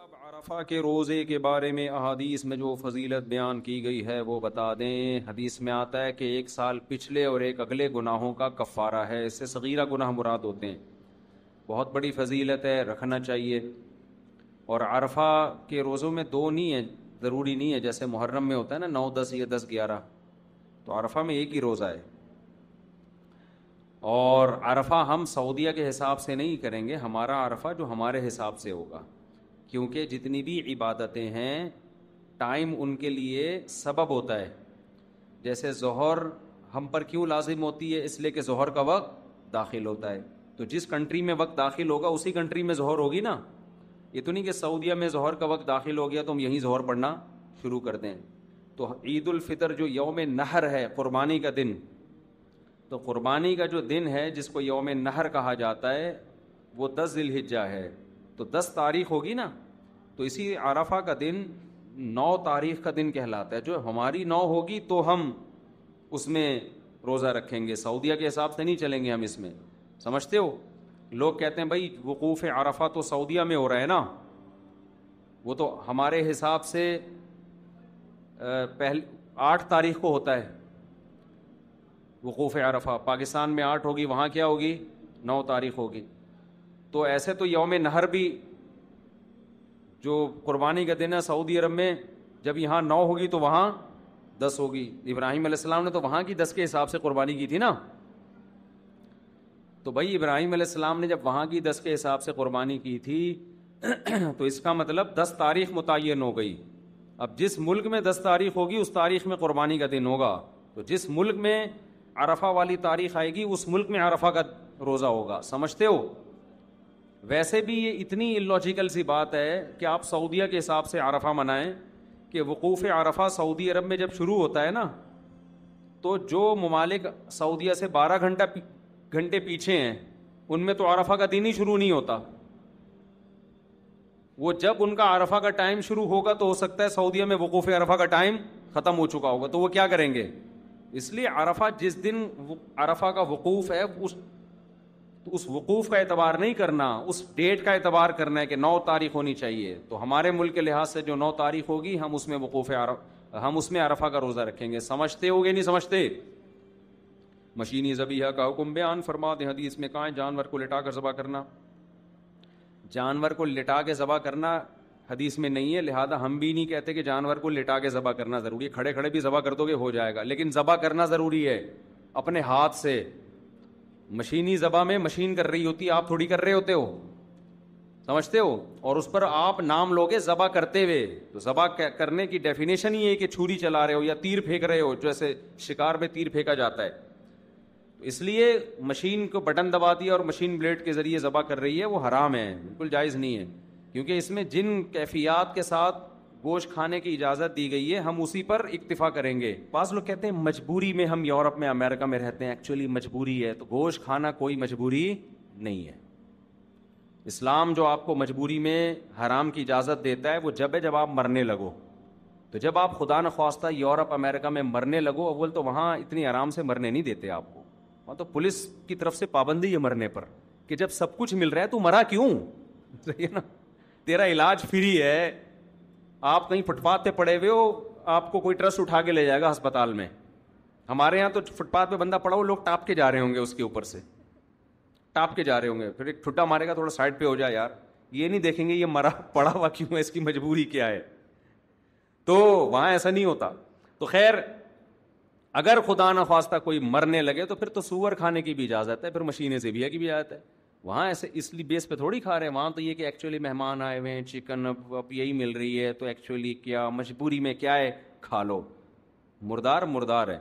اب عرفہ کے روزے کے بارے میں احادیث میں جو فضیلت بیان کی گئی ہے وہ بتا دیں. حدیث میں آتا ہے کہ ایک سال پچھلے اور ایک اگلے گناہوں کا کفارہ ہے. اس سے صغیرہ گناہ مراد ہوتے ہیں. بہت بڑی فضیلت ہے, رکھنا چاہیے. اور عرفہ کے روزوں میں دو نہیں ہے, ضروری نہیں ہے جیسے محرم میں ہوتا ہے نا 9, 10 یا 10, 11. تو عرفہ میں ایک ہی روزہ ہے. اور عرفہ ہم سعودیہ کے حساب سے نہیں کریں گے, ہمارا عرفہ جو ہمارے حساب سے ہوگا, کیونکہ جتنی بھی عبادتیں ہیں ٹائم ان کے لیے سبب ہوتا ہے. جیسے ظہر ہم پر کیوں لازم ہوتی ہے؟ اس لیے کہ ظہر کا وقت داخل ہوتا ہے. تو جس کنٹری میں وقت داخل ہوگا اسی کنٹری میں ظہر ہوگی نا. یہ تو نہیں کہ سعودیہ میں ظہر کا وقت داخل ہو گیا تو ہم یہیں ظہر پڑھنا شروع کر دیں. تو عید الفطر جو یوم نحر ہے, قربانی کا دن, تو قربانی کا جو دن ہے جس کو یوم نحر کہا جاتا ہے وہ 10 ذی الحجہ ہے. تو 10 تاریخ ہوگی نا, تو اسی عرفہ کا دن 9 تاریخ کا دن کہلاتا ہے. جو ہماری 9 ہوگی تو ہم اس میں روزہ رکھیں گے, سعودیہ کے حساب سے نہیں چلیں گے ہم اس میں. سمجھتے ہو؟ لوگ کہتے ہیں بھائی وقوف عرفہ تو سعودیہ میں ہو رہا ہے نا, وہ تو ہمارے حساب سے 8 تاریخ کو ہوتا ہے وقوف عرفہ. پاکستان میں 8 ہوگی, وہاں کیا ہوگی 9 تاریخ ہوگی. تو ایسے تو یوم نحر بھی جو قربانی کا دن ہے سعودی عرب میں, جب یہاں 9 ہوگی تو وہاں 10 ہوگی. ابراہیم علیہ السلام نے تو وہاں کی 10 کے حساب سے قربانی کی تھی نا. تو بھائی ابراہیم علیہ السلام نے جب وہاں کی 10 کے حساب سے قربانی کی تھی تو اس کا مطلب 10 تاریخ متعین ہو گئی. اب جس ملک میں 10 تاریخ ہوگی اس تاریخ میں قربانی کا دن ہوگا. تو جس ملک میں عرفہ والی تاریخ آئے گی اس ملک میں عرفہ کا روزہ ہوگا. سمجھتے ہو؟ ویسے بھی یہ اتنی الوجیکل سی بات ہے کہ آپ سعودیہ کے حساب سے عرفہ منائیں کہ وقوف عرفہ سعودی عرب میں جب شروع ہوتا ہے نا, تو جو ممالک سعودیہ سے 12 گھنٹے پیچھے ہیں ان میں تو عرفہ کا دن ہی شروع نہیں ہوتا. وہ جب ان کا عرفہ کا ٹائم شروع ہوگا تو ہو سکتا ہے سعودیہ میں وقوف عرفہ کا ٹائم ختم ہو چکا ہوگا. تو وہ کیا کریں گے؟ اس لیے عرفہ جس دن عرفہ کا وقوف ہے اس وقوف کا اعتبار نہیں کرنا, اس ڈیٹ کا اعتبار کرنا ہے کہ 9 تاریخ ہونی چاہیے. تو ہمارے ملک کے لحاظ سے جو 9 تاریخ ہوگی ہم اس میں ہم اس میں عرفہ کا روزہ رکھیں گے. سمجھتے ہوگے نہیں سمجھتے؟ مشینی ذبیحہ کا حکم بیان فرما دیں. حدیث میں کہاں ہے جانور کو لٹا کر ذبح کرنا؟ جانور کو لٹا کے ذبح کرنا حدیث میں نہیں ہے, لہذا ہم بھی نہیں کہتے کہ جانور کو لٹا کے ذبح کرنا ضروری ہے. کھڑے کھڑے بھی ذبح کر دو گے ہو جائے گا, لیکن ذبح کرنا ضروری ہے اپنے ہاتھ سے. مشینی ذبح میں مشین کر رہی ہوتی, آپ تھوڑی کر رہے ہوتے ہو. سمجھتے ہو؟ اور اس پر آپ نام لوگے ذبح کرتے ہوئے. تو ذبح کرنے کی ڈیفینیشن ہی ہے کہ چھری چلا رہے ہو یا تیر پھینک رہے ہو, جیسے شکار میں تیر پھینکا جاتا ہے. تو اس لیے مشین کو بٹن دبا دیا اور مشین بلیڈ کے ذریعے ذبح کر رہی ہے, وہ حرام ہے, بالکل جائز نہیں ہے. کیونکہ اس میں جن کیفیات کے ساتھ گوشت کھانے کی اجازت دی گئی ہے ہم اسی پر اکتفا کریں گے. بعض لوگ کہتے ہیں مجبوری میں ہم یورپ میں امریکہ میں رہتے ہیں, ایکچولی مجبوری ہے. تو گوشت کھانا کوئی مجبوری نہیں ہے. اسلام جو آپ کو مجبوری میں حرام کی اجازت دیتا ہے وہ جب ہے جب آپ مرنے لگو. تو جب آپ خدا نخواستہ یورپ امریکہ میں مرنے لگو, اول تو وہاں اتنی آرام سے مرنے نہیں دیتے آپ کو. وہاں تو پولیس کی طرف سے پابندی ہے مرنے پر کہ جب سب کچھ مل رہا ہے تو مرا کیوں؟ صحیح ہے نا, تیرا علاج فری ہے. آپ کہیں فٹ پاتھ پہ پڑے ہوئے ہو, آپ کو کوئی ٹرسٹ اٹھا کے لے جائے گا ہسپتال میں. ہمارے یہاں تو فٹ پاتھ پہ بندہ پڑا ہو, لوگ ٹاپ کے جا رہے ہوں گے, اس کے اوپر سے ٹاپ کے جا رہے ہوں گے, پھر ایک ٹھٹا مارے گا تھوڑا سائڈ پہ ہو جائے یار. یہ نہیں دیکھیں گے یہ مرا پڑا ہوا کیوں ہے, اس کی مجبوری کیا ہے. تو وہاں ایسا نہیں ہوتا. تو خیر اگر خدا نخواستہ کوئی مرنے لگے تو پھر تو سور کھانے کی بھی اجازت ہے, پھر مشینیں سے بھی کی بھی اجازت ہے. وہاں ایسے اس لیے بیس پہ تھوڑی کھا رہے ہیں. وہاں تو یہ کہ ایکچولی مہمان آئے ہوئے ہیں, چکن اب یہی مل رہی ہے, تو ایکچولی کیا مجبوری میں کیا ہے, کھا لو. مردار ہے.